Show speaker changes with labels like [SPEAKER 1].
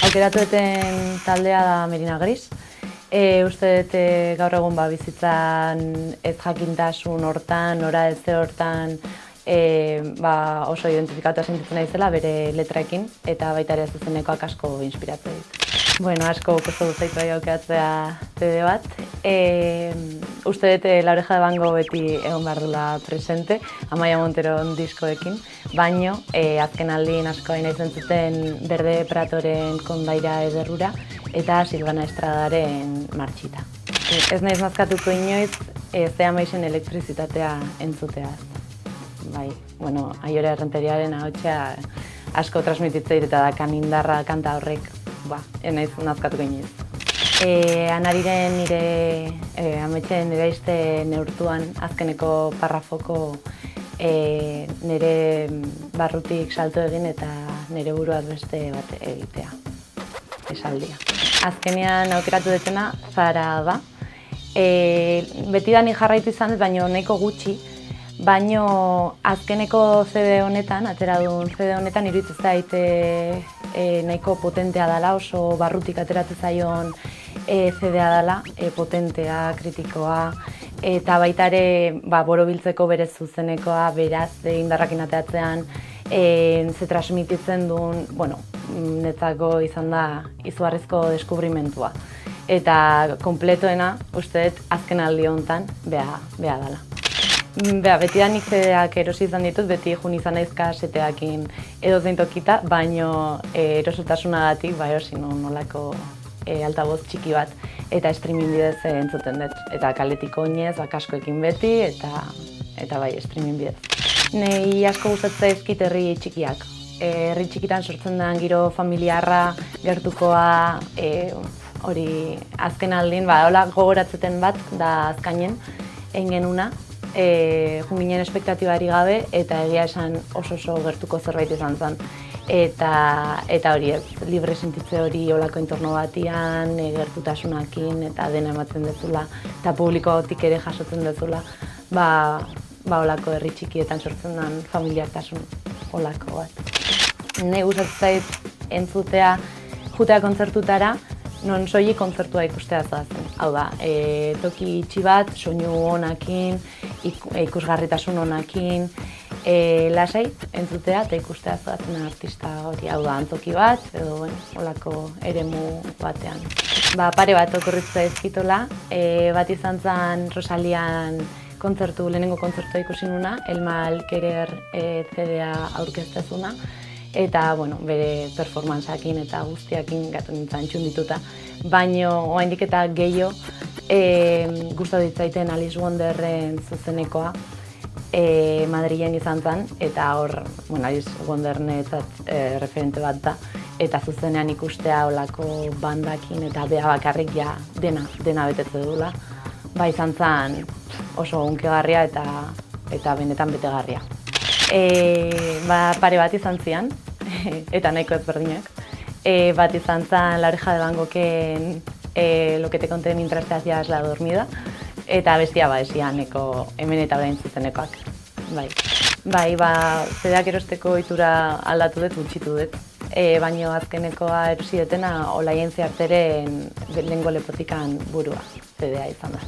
[SPEAKER 1] Aukeratu duten taldea da Merina Gris. Uste dut gaur egun bizitzan ez jakintasun hortan, nora ez hortan oso identifikatua sentitzen naizela bere letrekin eta baita ere zuzenekoak asko inspiratzen dit. Bueno, asko kostu dut zaitu aukeratzea CD bat. Uste dut La Oreja de Van Gogh beti egon behar dula presente, Amaia Monteron diskoekin, baino azken aldien asko hain naiz entzuten Berde Pratoren Kondaira Ederrura eta Silvana Estradaren Martxita. Ez naiz nazkatuko inoiz Zea Maixen elektrizitatea entzutea. Bai, bueno, Aiora Errenteriaren ahotsa asko transmititzen eta dakan indarra kanta horrek, ez naiz nazkatuko inoiz. Anariren ametxen nire izte neurtuan azkeneko parrafoko nire barrutik salto egin eta nire buruaz beste bat egitea, esaldia. Azkenean aukeratu dutena Zara da. Beti da ni jarraitu izan dut, baina nahiko gutxi, baina azkeneko CD honetan, ateradun CD honetan, iruditzen zait nahiko potentea dela, oso barrutik ateratzen zaion CD-a dela, potentea, kritikoa, eta baita ere borobiltzeko bere zuzenekoa, beraz indarrakin ateatzean, ze transmititzen duen, netzako izan da izugarrizko deskubrimentua. Eta kompletoena, uste dut, azken aldi honetan, beha dela. Beti da nik CD-ak erosi izan ditut, beti jun izan naiz kaseteakin edozein tokita, baino erosotasunagatik erosi nolako altaboz txiki bat eta streaming bidez entzuten dut. Eta kaletik oinez, kaskoekin beti eta bai, streaming bidez. Nei asko gustatzen zaizkit herri txikiak. Herri txikitan sortzen den giro familiarra, gertukoa, hori azken aldin, hola gogoratzeten bat da azkainen, egin genuna. Junginen espektatibari gabe eta egia esan oso gertuko zerbait izan zen. Eta hori ez, libre sentitze hori olako entorno batian, gertutasunakin eta dena ematen dezula eta publikotik ere jasotzen dezula, olako herri txikietan sortzen den familiartasun olako bat. Ne gustatzen zait entzutea, jutea kontzertutara, non soilik kontzertua ikustea zoazen. Hau da, toki itxi bat, soinu honakin, ikusgarritasun honakin, lasai entzutea eta ikustea zoazen artista hori. Hau da, antoki bat, edo olako eremu batean. Pare bat okurritu zaizkitola, bat izan zen Rosalian lehenengo kontzertua ikusi nuna, Elma Alkerer CD-a aurkeztezuna, eta bere performantzakin eta guztiakin gatu nintzen txundituta. Baina oraindik eta gehiago gustatu ditzaiten Alice Wonderren zuzenekoa Madrilen izan zen, eta hor Alice Wonderrenetzat referente bat da, eta zuzenean ikustea olako bandakin eta beha bakarrik dena betetze dula. Izan zen oso hunkigarria eta benetan betegarria. Pare bat izan zian, eta nahiko ezberdinak. Bat izan zen La Oreja de Van Goghen Lo que te conté mientras te hacías la dormida, eta bestia esianeko hemen eta orain zuzenekoak. CD-ak erosteko ohitura aldatu dut, gutxitu dut. Baina azkenekoa erosi dutena Olaien Zeharteren lehengo lepotikan burua CD-a izan da.